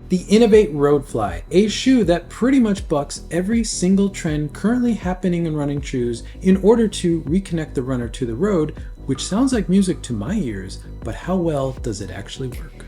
The Inov8 Roadfly, a shoe that pretty much bucks every single trend currently happening in running shoes in order to reconnect the runner to the road, which sounds like music to my ears, but how well does it actually work?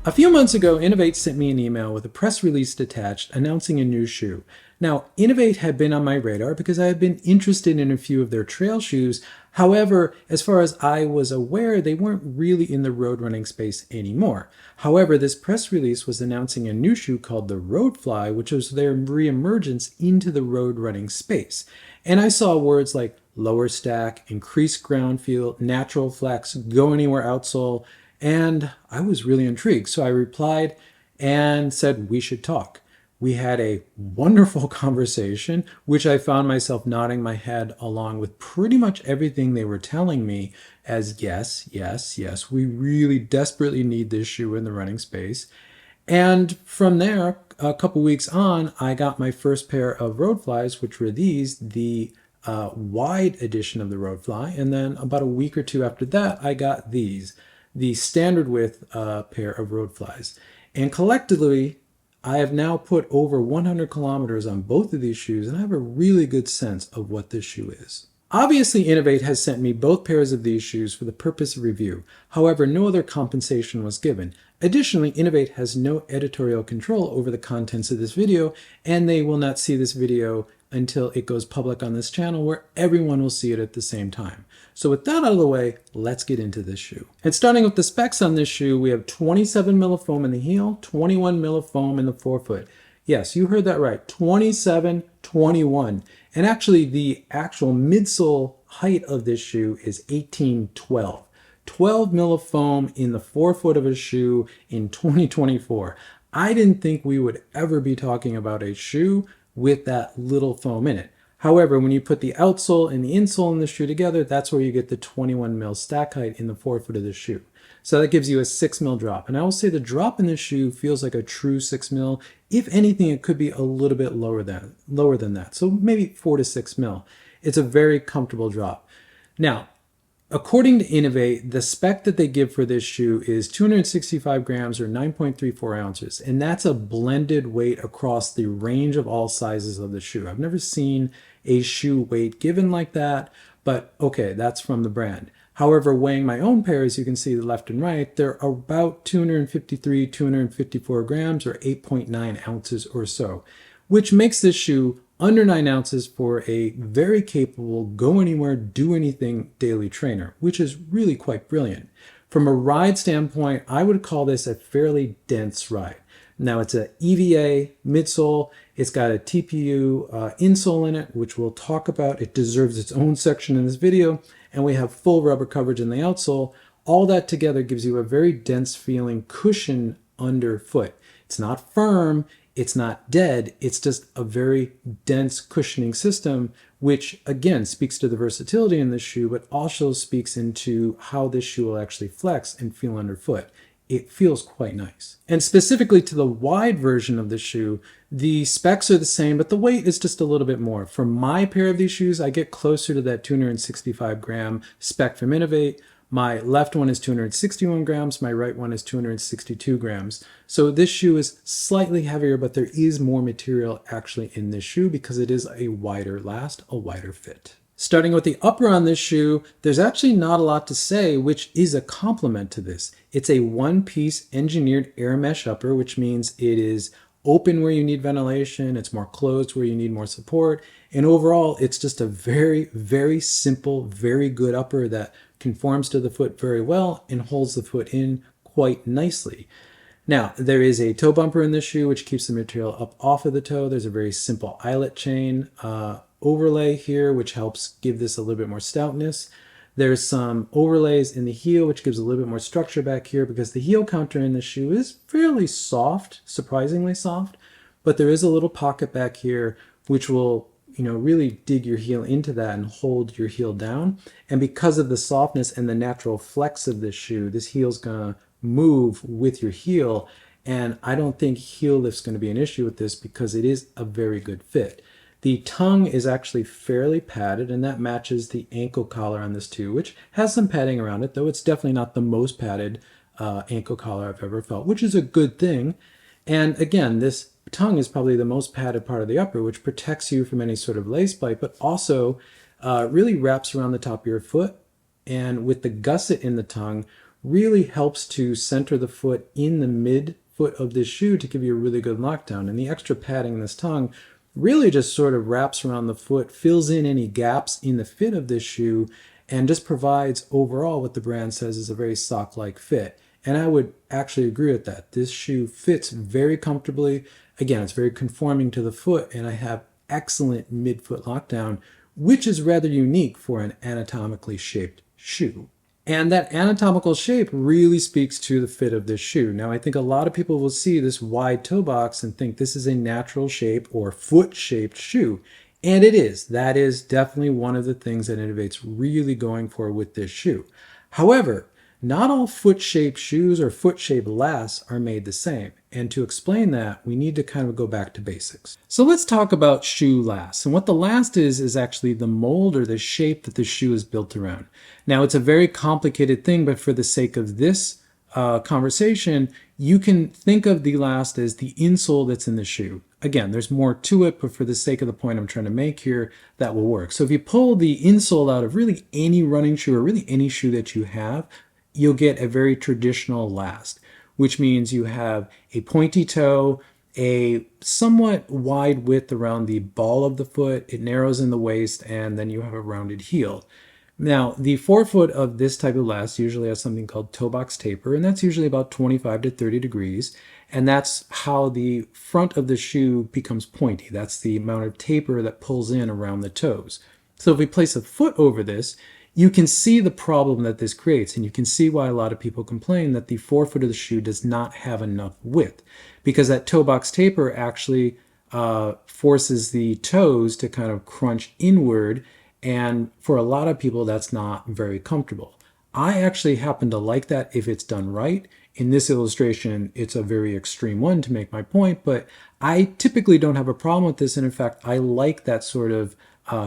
A few months ago, Inov8 sent me an email with a press release attached announcing a new shoe. Now, Inov8 had been on my radar because I had been interested in a few of their trail shoes. However, as far as I was aware, they weren't really in the road running space anymore. However, this press release was announcing a new shoe called the Roadfly, which was their reemergence into the road running space. And I saw words like lower stack, increased ground feel, natural flex, go anywhere outsole, and I was really intrigued. So I replied and said we should talk. We had a wonderful conversation, which I found myself nodding my head along with pretty much everything they were telling me as yes, yes, yes, we really desperately need this shoe in the running space. And from there, a couple weeks on, I got my first pair of Roadflies, which were these, the wide edition of the Roadfly. And then about a week or two after that, I got these, the standard width pair of Roadflies. And collectively, I have now put over 100 kilometers on both of these shoes, and I have a really good sense of what this shoe is. Obviously, Inov8 has sent me both pairs of these shoes for the purpose of review. However, no other compensation was given. Additionally, Inov8 has no editorial control over the contents of this video, and they will not see this video until it goes public on this channel where everyone will see it at the same time. So with that out of the way, let's get into this shoe. And starting with the specs on this shoe, we have 27 mil of foam in the heel, 21 mil of foam in the forefoot. Yes, you heard that right, 27, 21. And actually the actual midsole height of this shoe is 18, 12. 12 mil of foam in the forefoot of a shoe in 2024. I didn't think we would ever be talking about a shoe with that little foam in it. However, when you put the outsole and the insole in the shoe together, that's where you get the 21 mil stack height in the forefoot of the shoe. So that gives you a 6 mil drop. And I will say the drop in this shoe feels like a true 6 mil. If anything, it could be a little bit lower than that. So maybe 4 to 6 mil. It's a very comfortable drop. Now, according to Inov8, the spec that they give for this shoe is 265 grams or 9.34 ounces. And that's a blended weight across the range of all sizes of the shoe. I've never seen a shoe weight given like that, but okay, that's from the brand. However, weighing my own pair, as you can see left and right, they're about 253, 254 grams or 8.9 ounces or so, which makes this shoe under 9 ounces for a very capable, go anywhere, do anything daily trainer, which is really quite brilliant. From a ride standpoint, I would call this a fairly dense ride. Now it's an EVA midsole. It's got a TPU insole in it, which we'll talk about. It deserves its own section in this video. And we have full rubber coverage in the outsole. All that together gives you a very dense feeling cushion underfoot. It's not firm. It's not dead, it's just a very dense cushioning system, which again speaks to the versatility in this shoe, but also speaks into how this shoe will actually flex and feel underfoot. It feels quite nice. And specifically to the wide version of the shoe, the specs are the same, but the weight is just a little bit more. For my pair of these shoes, I get closer to that 265 gram spec from Inov8. My left one is 261 grams, my right one is 262 grams. So this shoe is slightly heavier, but there is more material actually in this shoe because it is a wider last, a wider fit. Starting with the upper on this shoe, there's actually not a lot to say, which is a compliment to this. It's a one-piece engineered air mesh upper, which means it is open where you need ventilation, it's more closed where you need more support, and overall it's just a very, very simple, very good upper that conforms to the foot very well and holds the foot in quite nicely. Now, there is a toe bumper in this shoe which keeps the material up off of the toe. There's a very simple eyelet chain overlay here which helps give this a little bit more stoutness. There's some overlays in the heel which gives a little bit more structure back here because the heel counter in the shoe is fairly soft, surprisingly soft, but there is a little pocket back here which will really dig your heel into that and hold your heel down. And because of the softness and the natural flex of this shoe, this heel's gonna move with your heel And I don't think heel lift's going to be an issue with this because it is a very good fit. The tongue is actually fairly padded, and that matches the ankle collar on this too, which has some padding around it, though it's definitely not the most padded ankle collar I've ever felt, which is a good thing. And again, this tongue is probably the most padded part of the upper, which protects you from any sort of lace bite, but also really wraps around the top of your foot. And with the gusset in the tongue, really helps to center the foot in the mid foot of this shoe to give you a really good lockdown. And the extra padding in this tongue really just sort of wraps around the foot, fills in any gaps in the fit of this shoe, and just provides overall what the brand says is a very sock-like fit. And I would actually agree with that. This shoe fits very comfortably. Again, it's very conforming to the foot, and I have excellent midfoot lockdown, which is rather unique for an anatomically shaped shoe. And that anatomical shape really speaks to the fit of this shoe. Now, I think a lot of people will see this wide toe box and think this is a natural shape or foot-shaped shoe. And it is. That is definitely one of the things that Inov8's really going for with this shoe. However, not all foot-shaped shoes or foot-shaped lasts are made the same. And to explain that, we need to kind of go back to basics. So let's talk about shoe lasts. And what the last is actually the mold or the shape that the shoe is built around. Now, it's a very complicated thing, but for the sake of this conversation, you can think of the last as the insole that's in the shoe. Again, there's more to it, but for the sake of the point I'm trying to make here, that will work. So if you pull the insole out of really any running shoe or really any shoe that you have, you'll get a very traditional last, which means you have a pointy toe, a somewhat wide width around the ball of the foot, it narrows in the waist, and then you have a rounded heel. Now, the forefoot of this type of last usually has something called toe box taper, and that's usually about 25 to 30 degrees, and that's how the front of the shoe becomes pointy. That's the amount of taper that pulls in around the toes. So if we place a foot over this, you can see the problem that this creates, and you can see why a lot of people complain that the forefoot of the shoe does not have enough width, because that toe box taper actually forces the toes to kind of crunch inward, and for a lot of people that's not very comfortable. I actually happen to like that if it's done right. In this illustration, it's a very extreme one to make my point, but I typically don't have a problem with this, and in fact, I like that sort of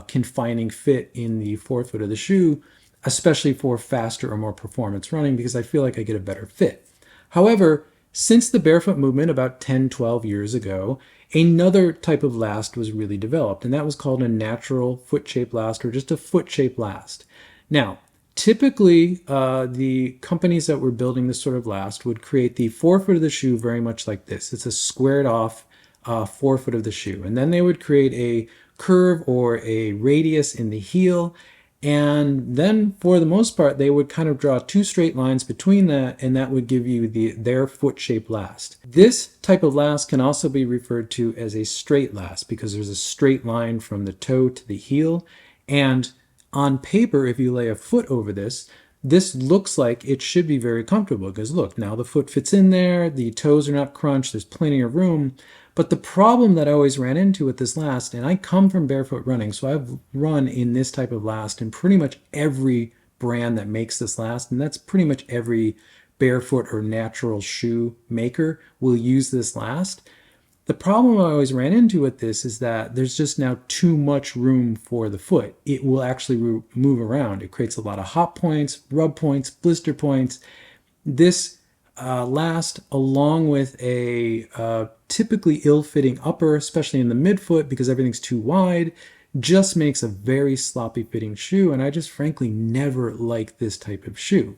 confining fit in the forefoot of the shoe, especially for faster or more performance running, because I feel like I get a better fit. However, since the barefoot movement about 10, 12 years ago, another type of last was really developed, and that was called a natural foot-shaped last or just a foot-shaped last. Now, typically, the companies that were building this sort of last would create the forefoot of the shoe very much like this. It's a squared off forefoot of the shoe, and then they would create a curve or a radius in the heel, and then for the most part they would kind of draw two straight lines between that, and that would give you their foot-shaped last. This type of last can also be referred to as a straight last because there's a straight line from the toe to the heel, and on paper, if you lay a foot over this, this looks like it should be very comfortable because look, now the foot fits in there, the toes are not crunched, there's plenty of room. But the problem that I always ran into with this last, and I come from barefoot running, so I've run in this type of last in pretty much every brand that makes this last, and that's pretty much every barefoot or natural shoe maker will use this last. The problem I always ran into with this is that there's just now too much room for the foot. It will actually move around. It creates a lot of hot points, rub points, blister points. This last, along with a typically ill-fitting upper, especially in the midfoot because everything's too wide, just makes a very sloppy fitting shoe, and I just frankly never like this type of shoe.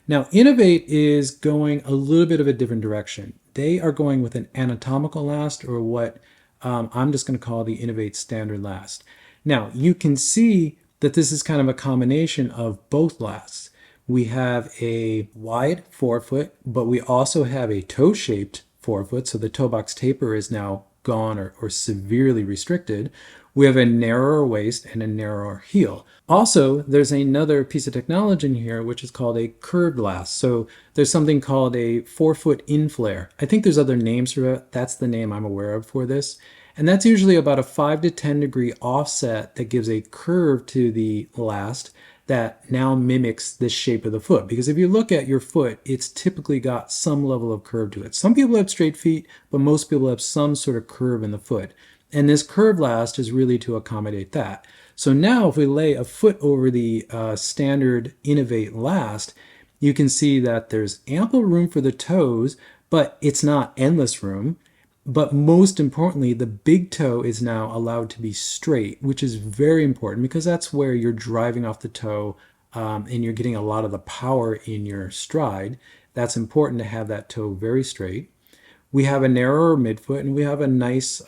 Now, Inov8 is going a little bit of a different direction. They are going with an anatomical last, or what I'm just going to call the Inov8 standard last. Now, you can see that this is kind of a combination of both lasts. We have a wide forefoot, but we also have a toe-shaped forefoot, so the toe box taper is now gone or severely restricted. We have a narrower waist and a narrower heel. Also, there's another piece of technology in here which is called a curved last. So there's something called a forefoot inflare. I think there's other names for it. That's the name I'm aware of for this. And that's usually about a 5 to 10 degree offset that gives a curve to the last that now mimics the shape of the foot. Because if you look at your foot, it's typically got some level of curve to it. Some people have straight feet, but most people have some sort of curve in the foot. And this curve last is really to accommodate that. So now if we lay a foot over the standard Inov8 last, you can see that there's ample room for the toes, but it's not endless room. But most importantly, the big toe is now allowed to be straight, which is very important because that's where you're driving off the toe and you're getting a lot of the power in your stride. That's important to have that toe very straight. We have a narrower midfoot and we have a nice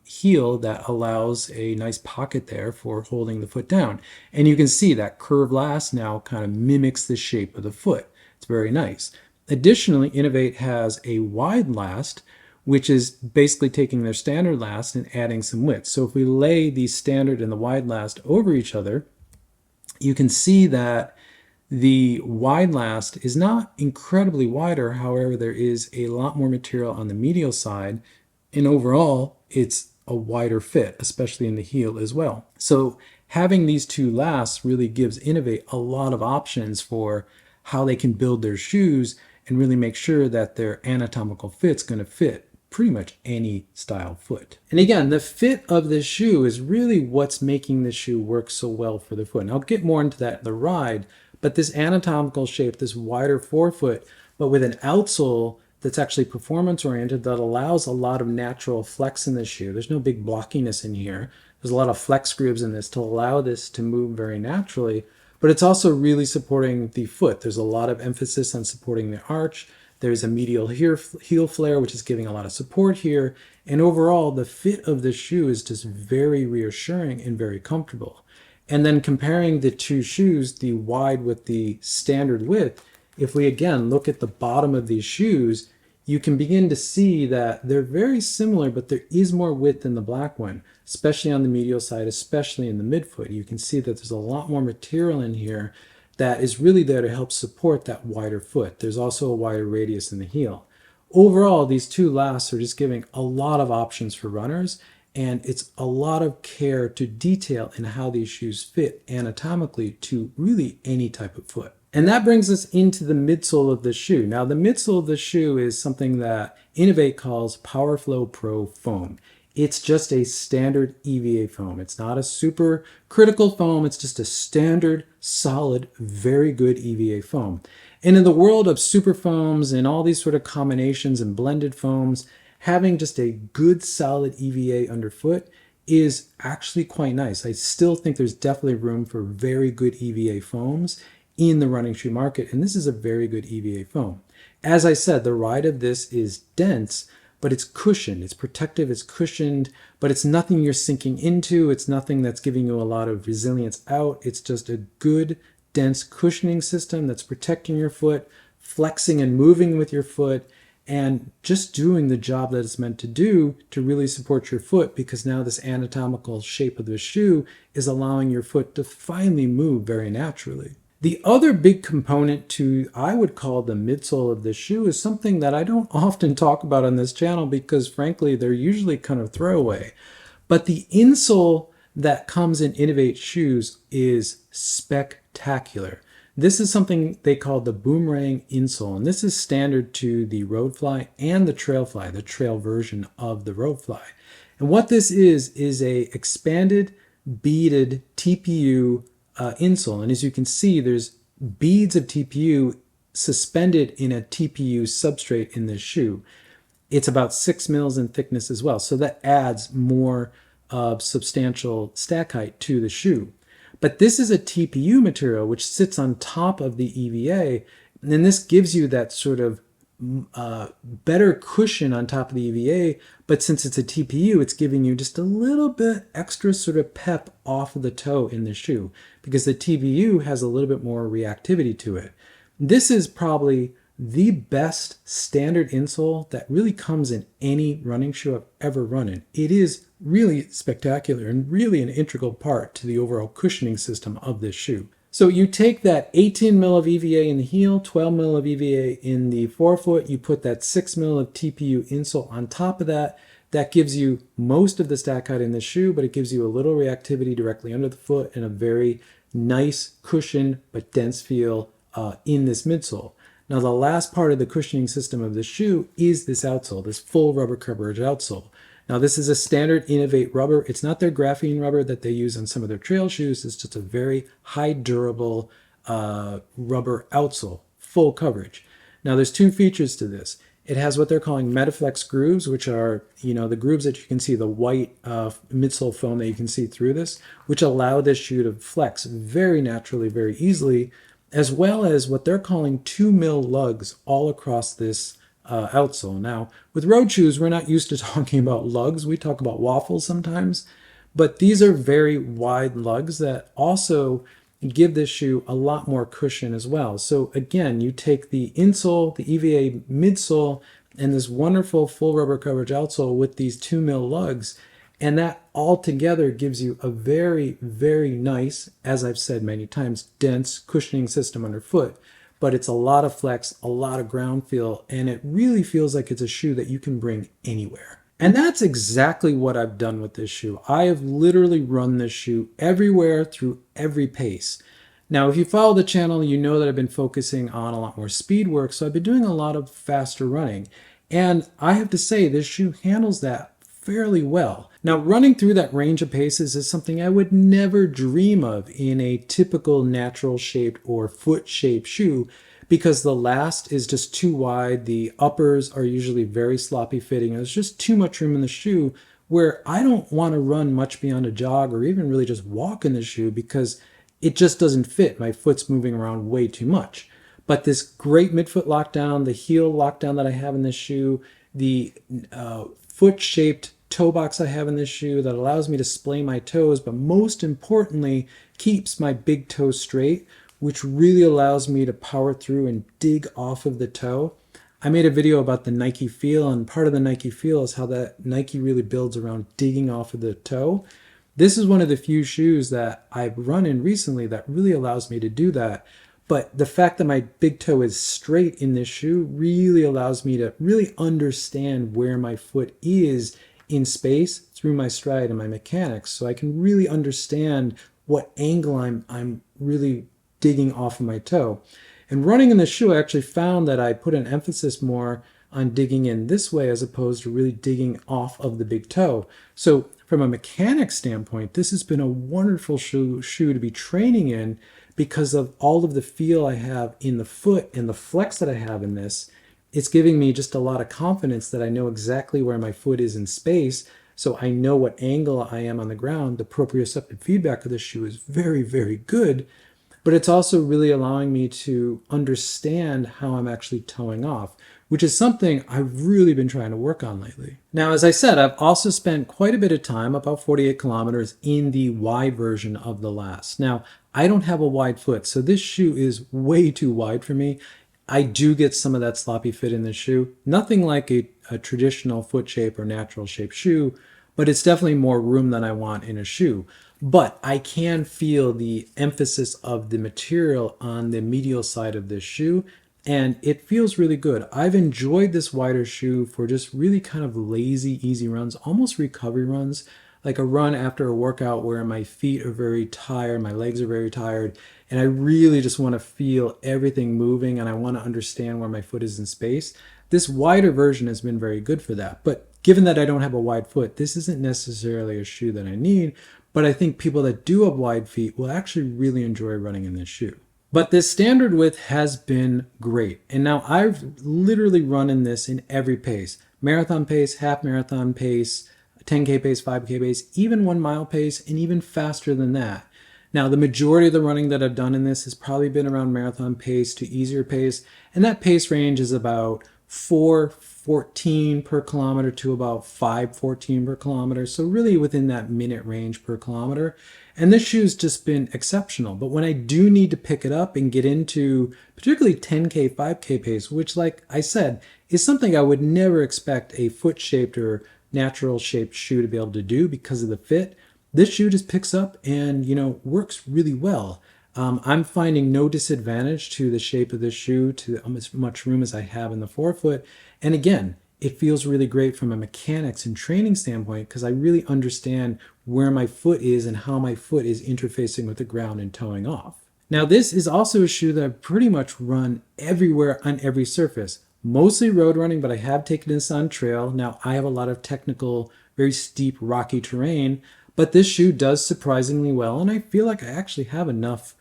heel that allows a nice pocket there for holding the foot down. And you can see that curved last now kind of mimics the shape of the foot. It's very nice. Additionally, Inov8 has a wide last, which is basically taking their standard last and adding some width. So if we lay the standard and the wide last over each other, you can see that the wide last is not incredibly wider. However, there is a lot more material on the medial side, and overall it's a wider fit, especially in the heel as well. So having these two lasts really gives Inov8 a lot of options for how they can build their shoes and really make sure that their anatomical fit's going to fit pretty much any style foot. And again, the fit of this shoe is really what's making the shoe work so well for the foot. And I'll get more into that in the ride, but this anatomical shape, this wider forefoot, but with an outsole that's actually performance oriented that allows a lot of natural flex in the shoe. There's no big blockiness in here. There's a lot of flex grooves in this to allow this to move very naturally, but it's also really supporting the foot. There's a lot of emphasis on supporting the arch. There's a medial heel flare, which is giving a lot of support here. And overall, the fit of the shoe is just very reassuring and very comfortable. And then comparing the two shoes, the wide with the standard width, if we again look at the bottom of these shoes, you can begin to see that they're very similar, but there is more width in the black one, especially on the medial side, especially in the midfoot. You can see that there's a lot more material in here that is really there to help support that wider foot. There's also a wider radius in the heel. Overall, these two lasts are just giving a lot of options for runners, and it's a lot of care to detail in how these shoes fit anatomically to really any type of foot. And that brings us into the midsole of the shoe. Now, the midsole of the shoe is something that Inov8 calls PowerFlow Pro Foam. It's just a standard EVA foam. It's not a super critical foam. It's just a standard, solid, very good EVA foam. And in the world of super foams and all these sort of combinations and blended foams, having just a good, solid EVA underfoot is actually quite nice. I still think there's definitely room for very good EVA foams in the running shoe market, and this is a very good EVA foam. As I said, the ride of this is dense, but it's cushioned, it's protective, it's cushioned, but it's nothing you're sinking into, it's nothing that's giving you a lot of resilience out. It's just a good, dense cushioning system that's protecting your foot, flexing and moving with your foot, and just doing the job that it's meant to do to really support your foot, because now this anatomical shape of the shoe is allowing your foot to finally move very naturally. The other big component to, I would call the midsole of the shoe, is something that I don't often talk about on this channel because frankly, they're usually kind of throwaway. But the insole that comes in Inov8 shoes is spectacular. This is something they call the Boomrang insole, and this is standard to the Roadfly and the Trailfly, the trail version of the Roadfly. And what this is a expanded beaded TPU insole, and as you can see, there's beads of TPU suspended in a TPU substrate in this shoe. It's about 6 mils in thickness as well, so that adds more substantial stack height to the shoe. But this is a TPU material which sits on top of the EVA, and this gives you that sort of better cushion on top of the EVA, but since it's a TPU, it's giving you just a little bit extra sort of pep off of the toe in the shoe, because the TPU has a little bit more reactivity to it. This is probably the best standard insole that really comes in any running shoe I've ever run in. It is really spectacular and really an integral part to the overall cushioning system of this shoe. So you take that 18 mil of EVA in the heel, 12 mil of EVA in the forefoot, you put that 6 mil of TPU insole on top of that. That gives you most of the stack height in the shoe, but it gives you a little reactivity directly under the foot and a very nice cushion but dense feel in this midsole. Now the last part of the cushioning system of the shoe is this outsole, this full rubber coverage outsole. Now this is a standard Inov8 rubber. It's not their graphene rubber that they use on some of their trail shoes. It's just a very high durable rubber outsole, full coverage. Now there's two features to this. It has what they're calling Metaflex grooves, which are, the grooves that you can see, the white midsole foam that you can see through this, which allow this shoe to flex very naturally, very easily, as well as what they're calling 2mm lugs all across this outsole. Now, with road shoes, we're not used to talking about lugs. We talk about waffles sometimes, but these are very wide lugs that also give this shoe a lot more cushion as well. So again, you take the insole, the EVA midsole, and this wonderful full rubber coverage outsole with these 2mm lugs, and that all together gives you a very, very nice, as I've said many times, dense cushioning system underfoot. But it's a lot of flex, a lot of ground feel, and it really feels like it's a shoe that you can bring anywhere. And that's exactly what I've done with this shoe. I have literally run this shoe everywhere through every pace. Now, if you follow the channel, you know that I've been focusing on a lot more speed work, so I've been doing a lot of faster running. And I have to say, this shoe handles that fairly well. Now, running through that range of paces is something I would never dream of in a typical natural shaped or foot shaped shoe, because the last is just too wide. The uppers are usually very sloppy fitting. There's just too much room in the shoe where I don't want to run much beyond a jog or even really just walk in the shoe because it just doesn't fit. My foot's moving around way too much. But this great midfoot lockdown, the heel lockdown that I have in this shoe, the foot-shaped toe box I have in this shoe that allows me to splay my toes, but most importantly, keeps my big toe straight, which really allows me to power through and dig off of the toe. I made a video about the Nike feel, and part of the Nike feel is how that Nike really builds around digging off of the toe. This is one of the few shoes that I've run in recently that really allows me to do that. But the fact that my big toe is straight in this shoe really allows me to really understand where my foot is in space through my stride and my mechanics. So I can really understand what angle I'm really digging off of my toe. And running in the shoe, I actually found that I put an emphasis more on digging in this way as opposed to really digging off of the big toe. So from a mechanics standpoint, this has been a wonderful shoe to be training in because of all of the feel I have in the foot and the flex that I have in this. It's giving me just a lot of confidence that I know exactly where my foot is in space, so I know what angle I am on the ground. The proprioceptive feedback of the shoe is very, very good, but it's also really allowing me to understand how I'm actually toeing off, which is something I've really been trying to work on lately. Now, as I said, I've also spent quite a bit of time, about 48 kilometers, in the wide version of the last. Now, I don't have a wide foot, so this shoe is way too wide for me. I do get some of that sloppy fit in the shoe. Nothing like a traditional foot shape or natural shape shoe, but it's definitely more room than I want in a shoe. But I can feel the emphasis of the material on the medial side of this shoe, and it feels really good. I've enjoyed this wider shoe for just really kind of lazy, easy runs, almost recovery runs, like a run after a workout where my feet are very tired, my legs are very tired, and I really just want to feel everything moving and I want to understand where my foot is in space. This wider version has been very good for that. But given that I don't have a wide foot, this isn't necessarily a shoe that I need, but I think people that do have wide feet will actually really enjoy running in this shoe. But this standard width has been great. And now I've literally run in this in every pace. Marathon pace, half marathon pace, 10K pace, 5K pace, even 1 mile pace, and even faster than that. Now, the majority of the running that I've done in this has probably been around marathon pace to easier pace. And that pace range is about 4:14 per kilometer to about 5:14 per kilometer. So really within that minute range per kilometer. And this shoe's just been exceptional. But when I do need to pick it up and get into particularly 10K, 5K pace, which like I said, is something I would never expect a foot-shaped or natural shaped shoe to be able to do because of the fit, this shoe just picks up and, works really well. I'm finding no disadvantage to the shape of this shoe, to as much room as I have in the forefoot. And again, it feels really great from a mechanics and training standpoint because I really understand where my foot is and how my foot is interfacing with the ground and toeing off. Now, this is also a shoe that I pretty much run everywhere on every surface, mostly road running, but I have taken this on trail. Now, I have a lot of technical, very steep, rocky terrain, but this shoe does surprisingly well, and I feel like I actually have enough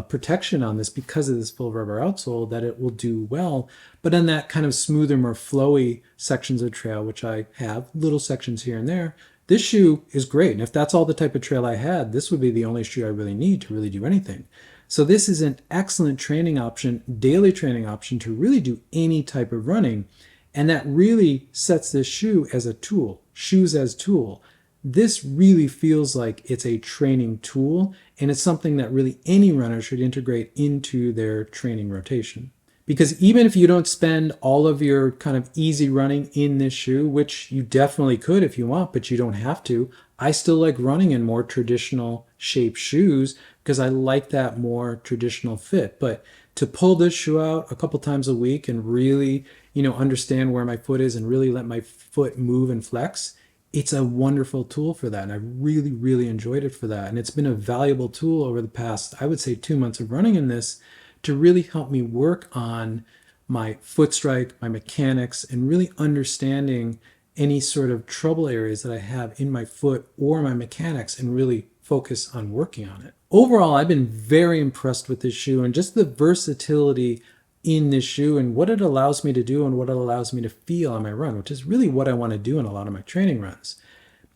protection on this because of this full rubber outsole that it will do well. But in that kind of smoother, more flowy sections of trail, which I have little sections here and there, this shoe is great. And if that's all the type of trail I had, this would be the only shoe I really need to really do anything. So this is an excellent training option, daily training option to really do any type of running. And that really sets this shoe as a tool, shoes as tool. This really feels like it's a training tool, and it's something that really any runner should integrate into their training rotation. Because even if you don't spend all of your kind of easy running in this shoe, which you definitely could if you want, but you don't have to, I still like running in more traditional shaped shoes because I like that more traditional fit. But to pull this shoe out a couple times a week and really, understand where my foot is and really let my foot move and flex, it's a wonderful tool for that. And I really, really enjoyed it for that. And it's been a valuable tool over the past, I would say, 2 months of running in this to really help me work on my foot strike, my mechanics, and really understanding any sort of trouble areas that I have in my foot or my mechanics and really focus on working on it. Overall, I've been very impressed with this shoe and just the versatility in this shoe and what it allows me to do and what it allows me to feel on my run, which is really what I want to do in a lot of my training runs.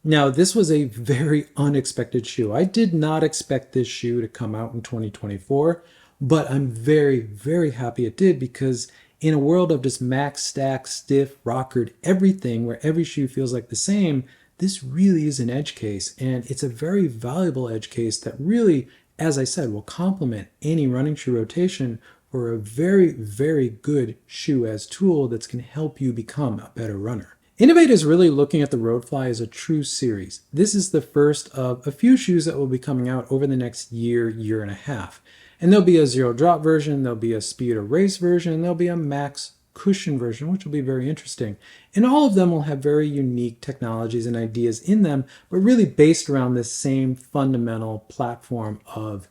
Now, this was a very unexpected shoe. I did not expect this shoe to come out in 2024, but I'm very, very happy it did because in a world of just max, stack, stiff, rockered, everything where every shoe feels like the same, this really is an edge case, and it's a very valuable edge case that really, as I said, will complement any running shoe rotation or a very, very good shoe as tool that's going to help you become a better runner. Inov8 is really looking at the Roadfly as a true series. This is the first of a few shoes that will be coming out over the next year, year and a half. And there'll be a zero drop version, there'll be a speed or race version, and there'll be a max cushion version, which will be very interesting. And all of them will have very unique technologies and ideas in them, but really based around this same fundamental platform of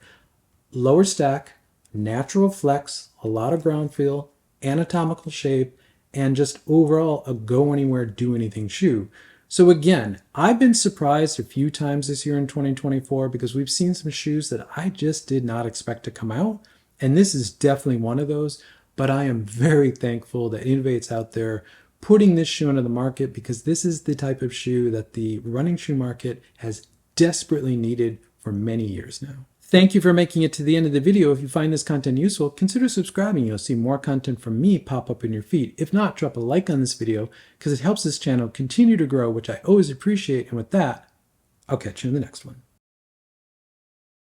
lower stack, natural flex, a lot of ground feel, anatomical shape, and just overall a go anywhere, do anything shoe. So again, I've been surprised a few times this year in 2024 because we've seen some shoes that I just did not expect to come out. And this is definitely one of those, but I am very thankful that Inov8's out there putting this shoe into the market because this is the type of shoe that the running shoe market has desperately needed for many years now. Thank you for making it to the end of the video. If you find this content useful, consider subscribing. You'll see more content from me pop up in your feed. If not, drop a like on this video because it helps this channel continue to grow, which I always appreciate. And with that, I'll catch you in the next one.